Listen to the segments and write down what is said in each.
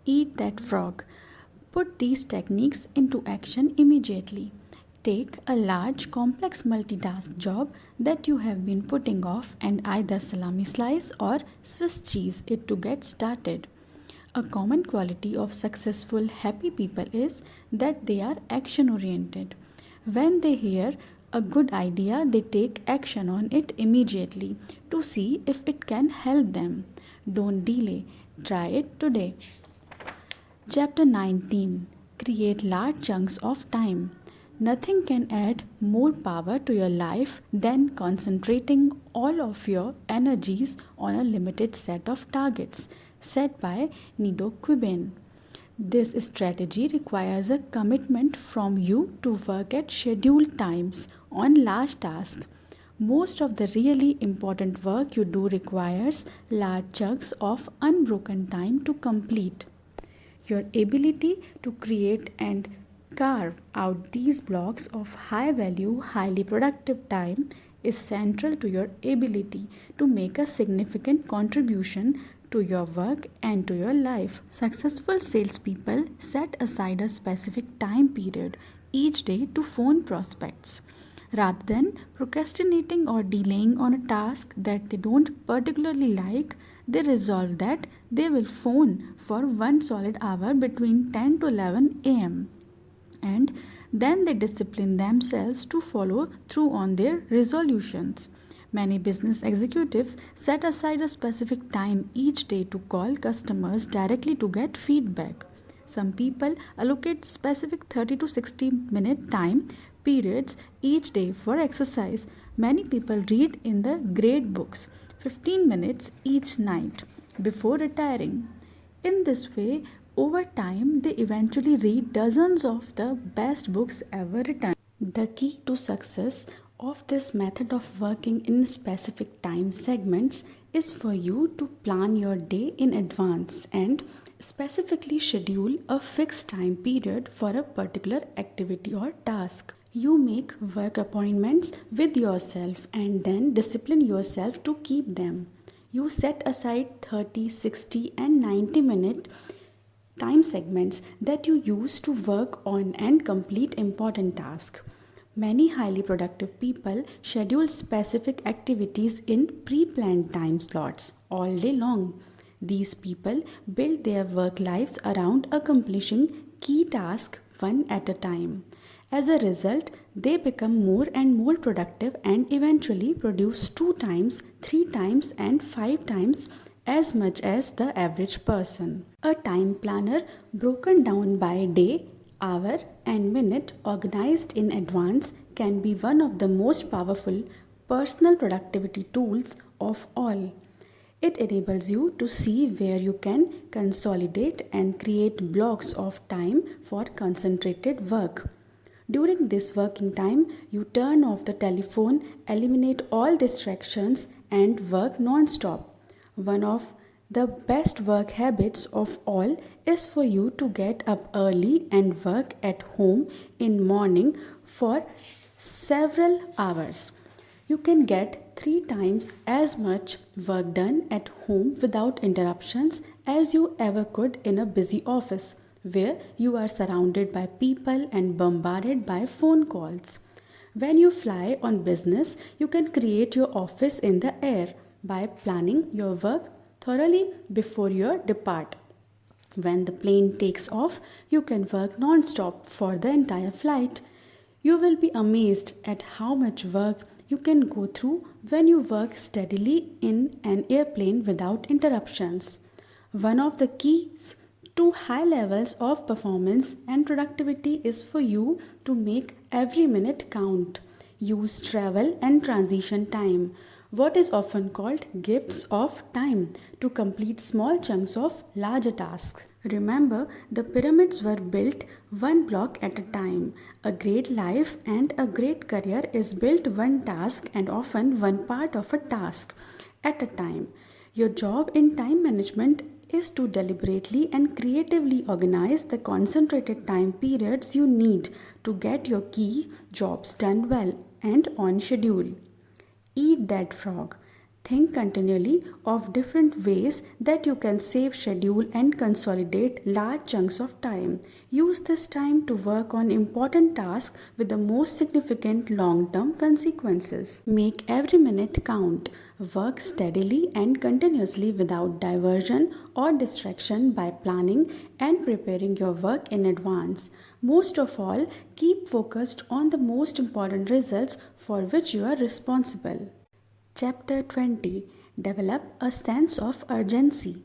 Eat that frog. Put these techniques into action immediately. Take a large, complex multitask job that you have been putting off and either salami slice or Swiss cheese it to get started. A common quality of successful, happy people is that they are action oriented. When they hear a good idea, they take action on it immediately to see if it can help them. Don't delay, try it today. Chapter 19. Create large chunks of time. Nothing can add more power to your life than concentrating all of your energies on a limited set of targets set by Nido Quibin. This strategy requires a commitment from you to work at scheduled times on large tasks. Most of the really important work you do requires large chunks of unbroken time to complete. Your ability to create and carve out these blocks of high value, highly productive time is central to your ability to make a significant contribution to your work and to your life. Successful salespeople set aside a specific time period each day to phone prospects. Rather than procrastinating or delaying on a task that they don't particularly like, they resolve that they will phone for one solid hour between 10 to 11 am. And then they discipline themselves to follow through on their resolutions. Many business executives set aside a specific time each day to call customers directly to get feedback. Some people allocate specific 30 to 60-minute time periods each day for exercise. Many people read in the great books 15 minutes each night before retiring. In this way, over time, they eventually read dozens of the best books ever written. The key to success of this method of working in specific time segments is for you to plan your day in advance and specifically schedule a fixed time period for a particular activity or task. You make work appointments with yourself and then discipline yourself to keep them. You set aside 30, 60, and 90-minute time segments that you use to work on and complete important tasks. Many highly productive people schedule specific activities in pre planned time slots all day long. These people build their work lives around accomplishing key tasks one at a time. As a result, they become more and more productive and eventually produce 2 times, 3 times, and 5 times as much as the average person. A time planner broken down by day, hour, and minute organized in advance can be one of the most powerful personal productivity tools of all. It enables you to see where you can consolidate and create blocks of time for concentrated work. During this working time, you turn off the telephone, eliminate all distractions, and work non-stop. One of the best work habits of all is for you to get up early and work at home in morning for several hours. You can get 3 times as much work done at home without interruptions as you ever could in a busy office, where you are surrounded by people and bombarded by phone calls. When you fly on business, you can create your office in the air by planning your work thoroughly before you depart. When the plane takes off, you can work non-stop for the entire flight. You will be amazed at how much work you can go through when you work steadily in an airplane without interruptions. One of the keys to high levels of performance and productivity is for you to make every minute count. Use travel and transition time, what is often called gifts of time, to complete small chunks of larger tasks. Remember, the pyramids were built one block at a time. A great life and a great career is built one task and often one part of a task at a time. Your job in time management is to deliberately and creatively organize the concentrated time periods you need to get your key jobs done well and on schedule. Eat that frog. Think continually of different ways that you can save, schedule, and consolidate large chunks of time. Use this time to work on important tasks with the most significant long term consequences. Make every minute count. Work steadily and continuously without diversion or distraction by planning and preparing your work in advance. Most of all, keep focused on the most important results for which you are responsible. Chapter 20. Develop a sense of urgency.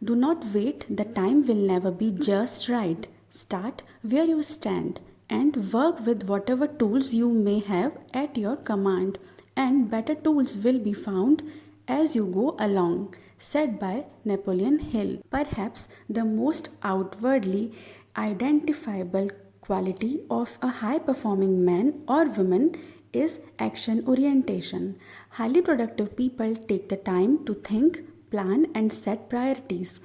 Do not wait, the time will never be just right. Start where you stand and work with whatever tools you may have at your command, and better tools will be found as you go along, said by Napoleon Hill. Perhaps the most outwardly identifiable quality of a high performing man or woman is action orientation. Highly productive people take the time to think, plan, and set priorities.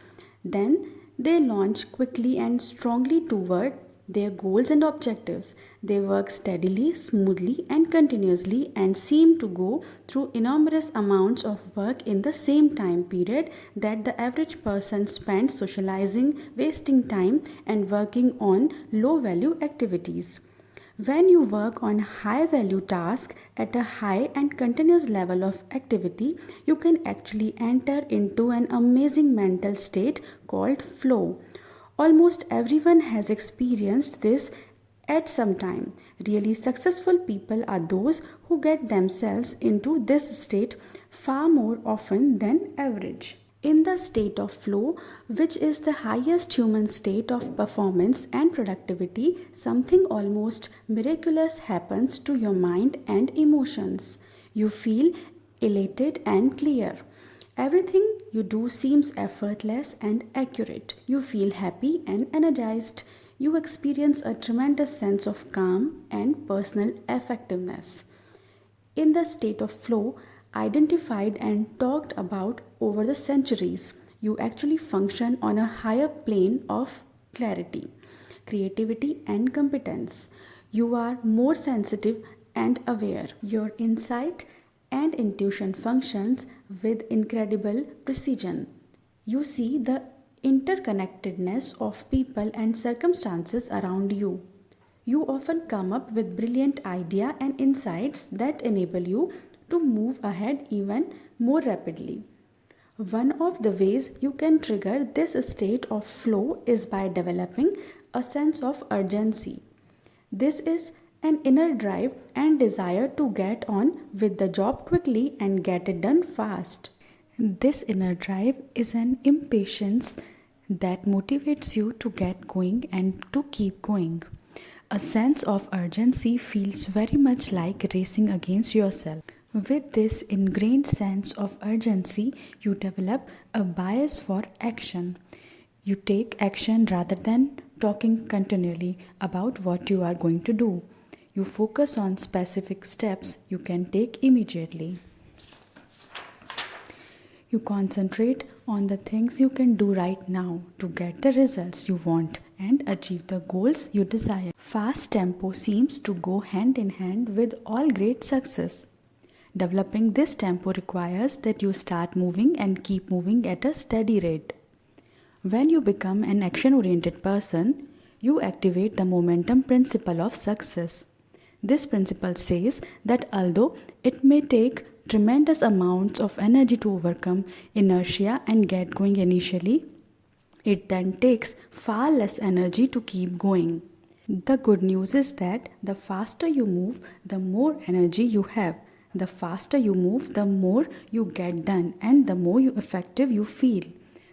Then they launch quickly and strongly toward their goals and objectives. They work steadily, smoothly, and continuously and seem to go through enormous amounts of work in the same time period that the average person spends socializing, wasting time, and working on low value activities. When you work on high value tasks at a high and continuous level of activity, you can actually enter into an amazing mental state called flow. Almost everyone has experienced this at some time. Really successful people are those who get themselves into this state far more often than average. In the state of flow, which is the highest human state of performance and productivity, something almost miraculous happens to your mind and emotions. You feel elated and clear. Everything you do seems effortless and accurate. You feel happy and energized. You experience a tremendous sense of calm and personal effectiveness. In the state of flow, identified and talked about over the centuries, you actually function on a higher plane of clarity, creativity, and competence. You are more sensitive and aware. Your insight and intuition functions with incredible precision. You see the interconnectedness of people and circumstances around you. You often come up with brilliant ideas and insights that enable you to move ahead even more rapidly. One of the ways you can trigger this state of flow is by developing a sense of urgency. This is an inner drive and desire to get on with the job quickly and get it done fast. This inner drive is an impatience that motivates you to get going and to keep going. A sense of urgency feels very much like racing against yourself. With this ingrained sense of urgency, you develop a bias for action. You take action rather than talking continually about what you are going to do. You focus on specific steps you can take immediately. You concentrate on the things you can do right now to get the results you want and achieve the goals you desire. Fast tempo seems to go hand in hand with all great success. Developing this tempo requires that you start moving and keep moving at a steady rate. When you become an action-oriented person, you activate the momentum principle of success. This principle says that although it may take tremendous amounts of energy to overcome inertia and get going initially, it then takes far less energy to keep going. The good news is that the faster you move, the more energy you have. The faster you move, the more you get done and the more effective you feel.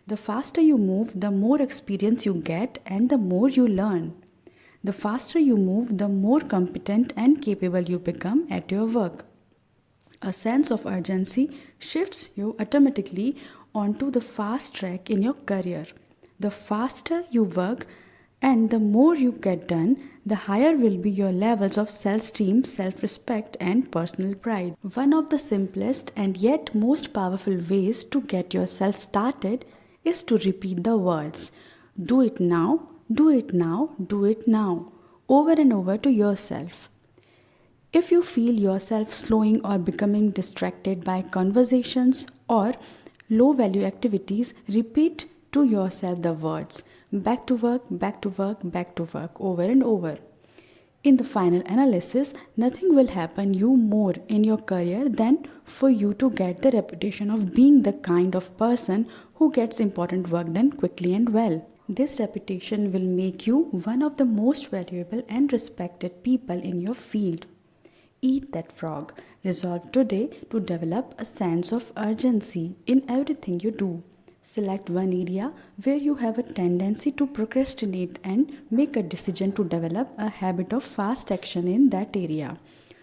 The faster you move, the more experience you get and the more you learn. The faster you move, the more competent and capable you become at your work. A sense of urgency shifts you automatically onto the fast track in your career. The faster you work and the more you get done, the higher will be your levels of self-esteem, self-respect, and personal pride. One of the simplest and yet most powerful ways to get yourself started is to repeat the words, "Do it now, do it now, do it now," over and over to yourself. If you feel yourself slowing or becoming distracted by conversations or low value activities, repeat to yourself the words back to work, back to work, back to work over and over. In the final analysis, nothing will happen you more in your career than for you to get the reputation of being the kind of person who gets important work done quickly and well. This reputation will make you one of the most valuable and respected people in your field. Eat that frog. Resolve today to develop a sense of urgency in everything you do. Select one area where you have a tendency to procrastinate and make a decision to develop a habit of fast action in that area.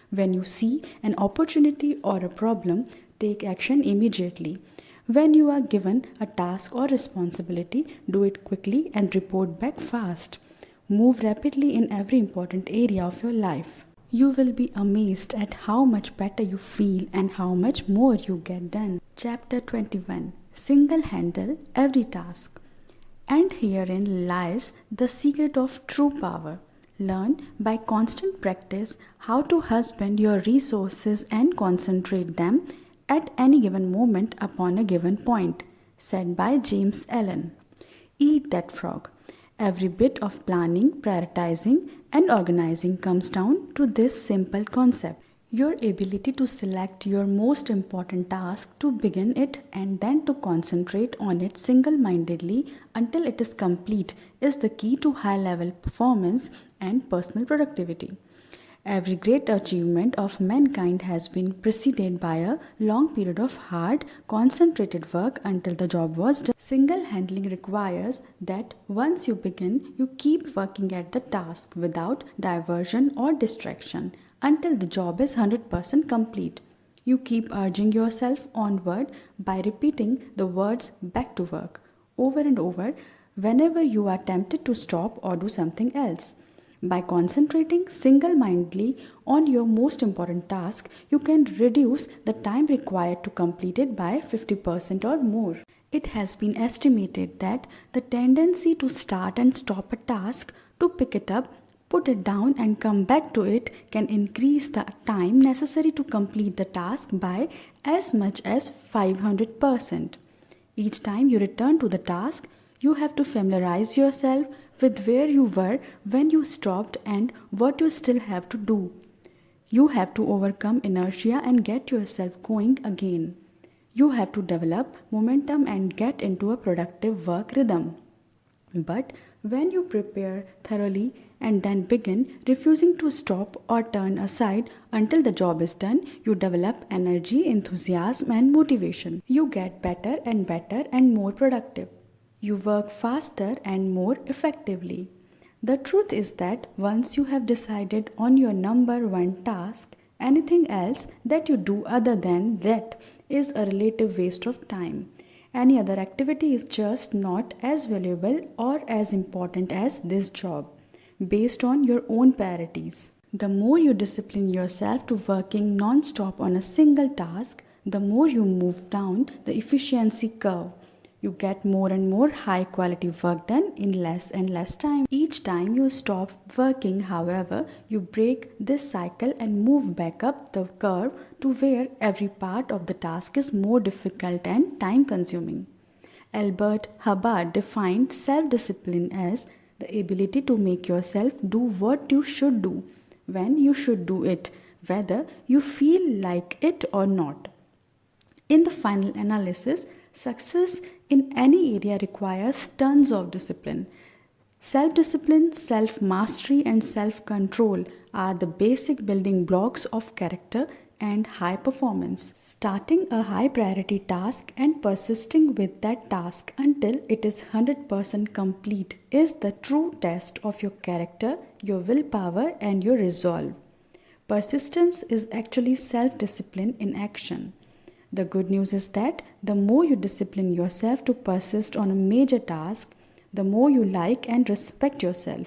When you see an opportunity or a problem, take action immediately. When you are given a task or responsibility, do it quickly and report back fast. Move rapidly in every important area of your life. You will be amazed at how much better you feel and how much more you get done. Chapter 21. Single handle every task. And herein lies the secret of true power. Learn by constant practice how to husband your resources and concentrate them at any given moment upon a given point. Said by James Allen. Eat that frog. Every bit of planning, prioritizing, and organizing comes down to this simple concept. Your ability to select your most important task, to begin it, and then to concentrate on it single mindedly until it is complete is the key to high level performance and personal productivity. Every great achievement of mankind has been preceded by a long period of hard, concentrated work until the job was done. Single handling requires that once you begin, you keep working at the task without diversion or distraction until the job is 100% complete. You keep urging yourself onward by repeating the words back to work over and over whenever you are tempted to stop or do something else. By concentrating single mindedly on your most important task, you can reduce the time required to complete it by 50% or more. It has been estimated that the tendency to start and stop a task, to pick it up, put it down, and come back to it can increase the time necessary to complete the task by as much as 500%. Each time you return to the task, you have to familiarize yourself with where you were when you stopped and what you still have to do. You have to overcome inertia and get yourself going again. You have to develop momentum and get into a productive work rhythm. But when you prepare thoroughly and then begin, refusing to stop or turn aside until the job is done, you develop energy, enthusiasm, and motivation. You get better and more productive. You work faster and more effectively. The truth is that once you have decided on your number one task, anything else that you do other than that is a relative waste of time. Any other activity is just not as valuable or as important as this job, based on your own priorities. The more you discipline yourself to working non-stop on a single task, the more you move down the efficiency curve. You get more and more high quality work done in less and less time. Each time you stop working, however, you break this cycle and move back up the curve to where every part of the task is more difficult and time consuming. Albert Hubbard defined self-discipline as the ability to make yourself do what you should do, when you should do it, whether you feel like it or not. In the final analysis, success in any area requires tons of discipline. Self-discipline, self-mastery, and self-control are the basic building blocks of character and high performance. Starting a high priority task and persisting with that task until it is 100% complete is the true test of your character, your willpower, and your resolve. Persistence is actually self-discipline in action. The good news is that the more you discipline yourself to persist on a major task, the more you like and respect yourself,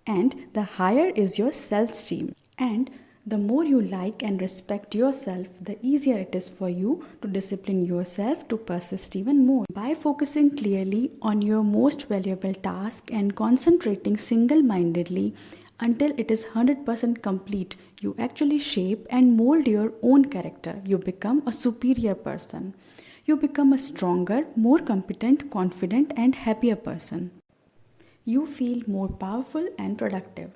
and the higher is your self-esteem. And the more you like and respect yourself, the easier it is for you to discipline yourself to persist even more. By focusing clearly on your most valuable task and concentrating single-mindedly Until it is 100% complete, you actually shape and mold your own character. You become a superior person. You become a stronger, more competent, confident, and happier person. You feel more powerful and productive.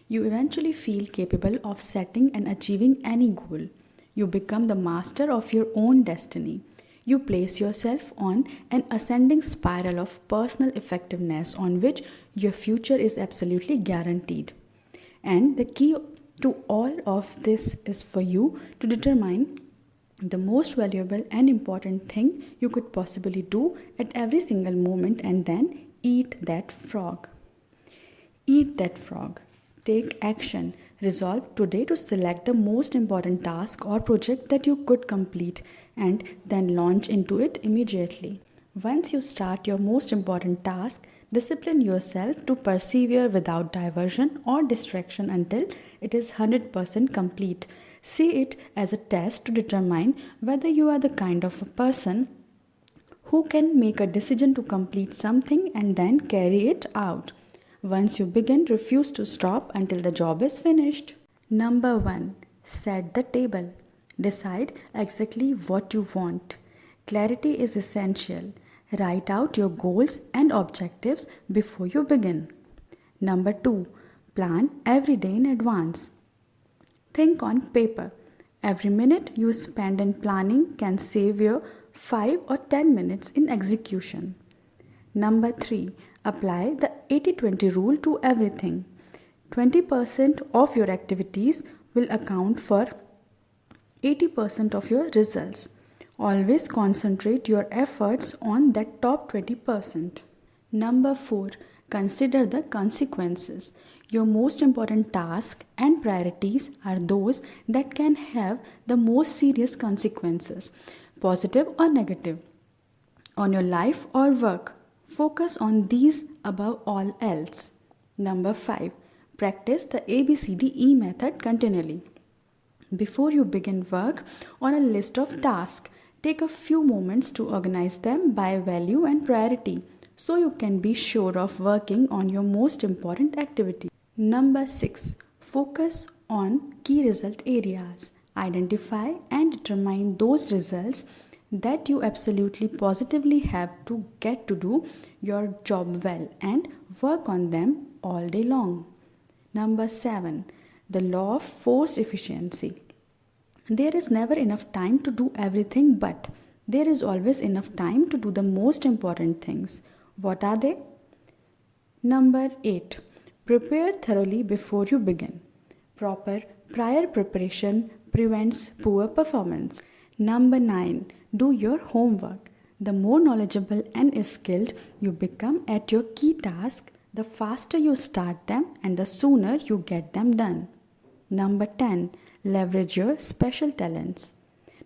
You eventually feel capable of setting and achieving any goal. You become the master of your own destiny. You place yourself on an ascending spiral of personal effectiveness on which your future is absolutely guaranteed. And the key to all of this is for you to determine the most valuable and important thing you could possibly do at every single moment and then eat that frog. Eat that frog. Take action. Resolve today to select the most important task or project that you could complete and then launch into it immediately. Once you start your most important task, discipline yourself to persevere without diversion or distraction until it is 100% complete. See it as a test to determine whether you are the kind of a person who can make a decision to complete something and then carry it out. Once you begin, refuse to stop until the job is finished. Number 1. Set the table. Decide exactly what you want. Clarity is essential. Write out your goals and objectives before you begin. Number 2. Plan every day in advance. Think on paper. Every minute you spend in planning can save you 5 or 10 minutes in execution. Number 3. Apply the 80-20 rule to everything. 20% of your activities will account for 80% of your results. Always concentrate your efforts on that top 20%. Number 4. Consider the consequences. Your most important tasks and priorities are those that can have the most serious consequences, positive or negative, on your life or work. Focus on these above all else. Number 5. Practice the ABCDE method continually. Before you begin work on a list of tasks, take a few moments to organize them by value and priority so you can be sure of working on your most important activity. Number 6. Focus on key result areas. Identify and determine those results that you absolutely positively have to get to do your job well and work on them all day long. Number 7. The law of forced efficiency. There is never enough time to do everything, but there is always enough time to do the most important things. What are they? Number 8. Prepare thoroughly before you begin. Proper prior preparation prevents poor performance. Number 9. Do your homework. The more knowledgeable and skilled you become at your key task, the faster you start them and the sooner you get them done. Number 10. Leverage your special talents.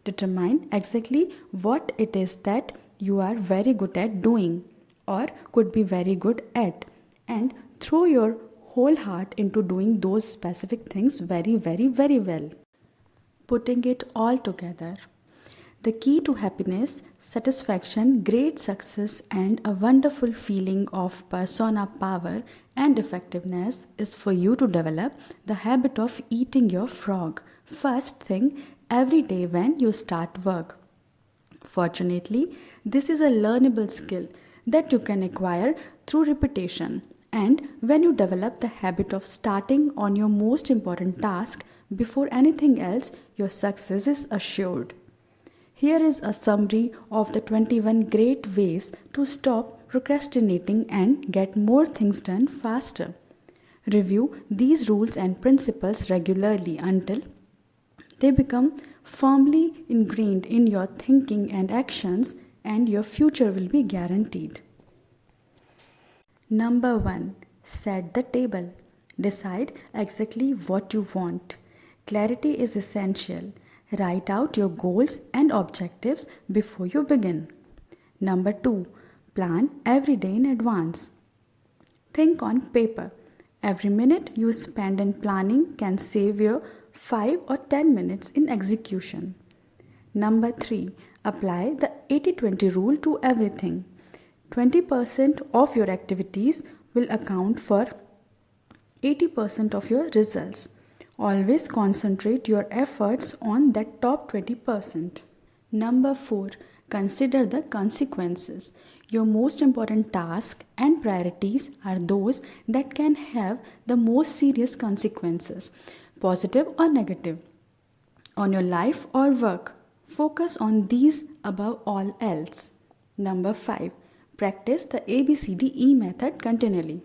Determine exactly what it is that you are very good at doing or could be very good at and throw your whole heart into doing those specific things very, very, very well. Putting it all together. The key to happiness, satisfaction, great success, and a wonderful feeling of persona power and effectiveness is for you to develop the habit of eating your frog first thing every day when you start work. Fortunately, this is a learnable skill that you can acquire through repetition. And when you develop the habit of starting on your most important task before anything else, your success is assured. Here is a summary of the 21 great ways to stop procrastinating and get more things done faster. Review these rules and principles regularly until they become firmly ingrained in your thinking and actions, and your future will be guaranteed. Number 1. Set the table. Decide exactly what you want. Clarity is essential. Write out your goals and objectives before you begin. Number 2. Plan every day in advance. Think on paper. Every minute you spend in planning can save you 5 or 10 minutes in execution. Number 3. Apply the 80-20 rule to everything. 20% of your activities will account for 80% of your results. Always concentrate your efforts on that top 20%. Number 4. Consider the consequences. Your most important tasks and priorities are those that can have the most serious consequences, positive or negative, on your life or work. Focus on these above all else. Number 5. Practice the ABCDE method continually.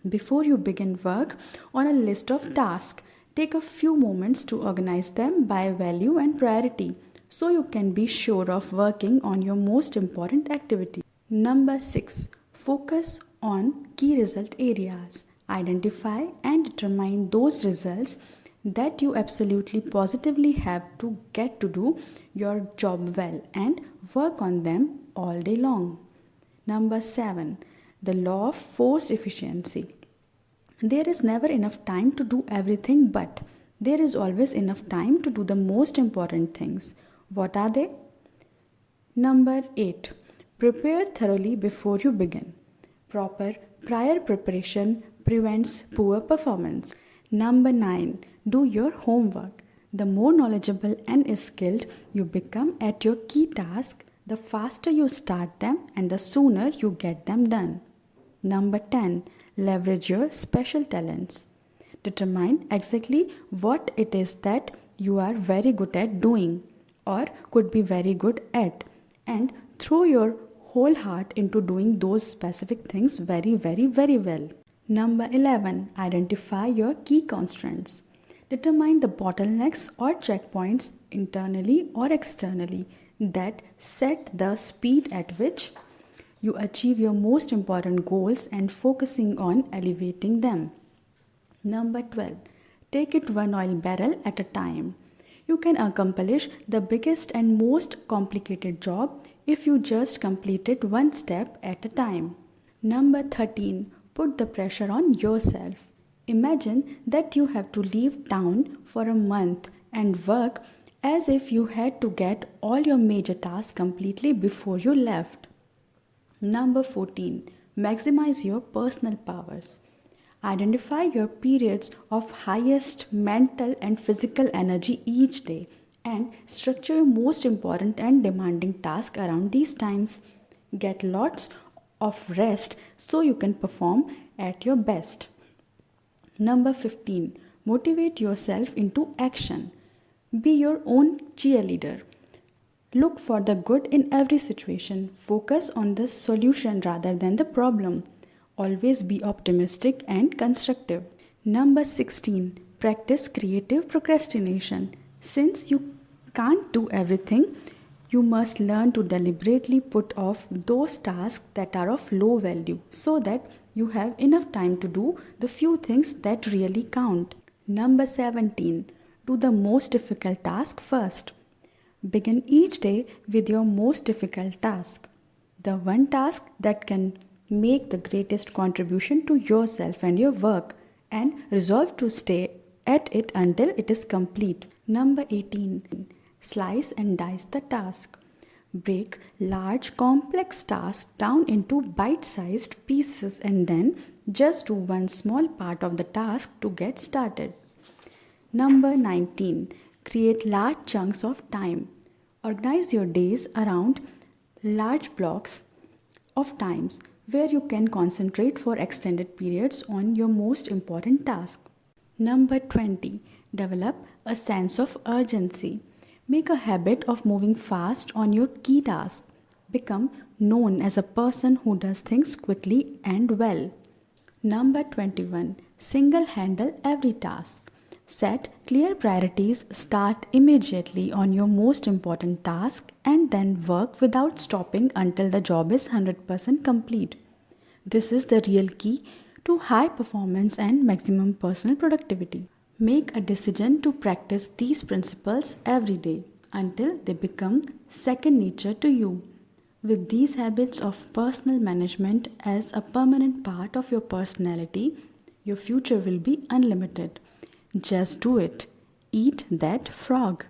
Before you begin work on a list of tasks, take a few moments to organize them by value and priority so you can be sure of working on your most important activity. Number 6. Focus on key result areas. Identify and determine those results that you absolutely positively have to get to do your job well and work on them all day long. Number 7. The law of forced efficiency. There is never enough time to do everything, but there is always enough time to do the most important things. What are they? Number 8. Prepare thoroughly before you begin. Proper prior preparation prevents poor performance. Number 9. Do your homework. The more knowledgeable and skilled you become at your key task, the faster you start them and the sooner you get them done. Number 10. Leverage your special talents. Determine exactly what it is that you are very good at doing or could be very good at, and throw your whole heart into doing those specific things very, very, very well. Number 11. Identify your key constraints. Determine the bottlenecks or checkpoints internally or externally that set the speed at which you achieve your most important goals and focusing on elevating them. Number 12. Take it one oil barrel at a time. You can accomplish the biggest and most complicated job if you just complete it one step at a time. Number 13. Put the pressure on yourself. Imagine that you have to leave town for a month and work as if you had to get all your major tasks completely before you left. Number 14. Maximize your personal powers. Identify your periods of highest mental and physical energy each day and structure your most important and demanding tasks around these times. Get lots of rest so you can perform at your best. Number 15. Motivate yourself into action. Be your own cheerleader. Look for the good in every situation. Focus on the solution rather than the problem. Always be optimistic and constructive. Number 16. Practice creative procrastination. Since you can't do everything, you must learn to deliberately put off those tasks that are of low value so that you have enough time to do the few things that really count. Number 17. Do the most difficult task first. Begin each day with your most difficult task, the one task that can make the greatest contribution to yourself and your work, and resolve to stay at it until it is complete. Number 18. Slice and dice the task. Break large complex tasks down into bite-sized pieces and then just do one small part of the task to get started. Number 19. Create large chunks of time. Organize your days around large blocks of times where you can concentrate for extended periods on your most important task. Number 20. Develop a sense of urgency. Make a habit of moving fast on your key task. Become known as a person who does things quickly and well. Number 21. Single handle every task. Set clear priorities, start immediately on your most important task and then work without stopping until the job is 100% complete. This is the real key to high performance and maximum personal productivity. Make a decision to practice these principles every day until they become second nature to you. With these habits of personal management as a permanent part of your personality, your future will be unlimited. Just do it. Eat that frog.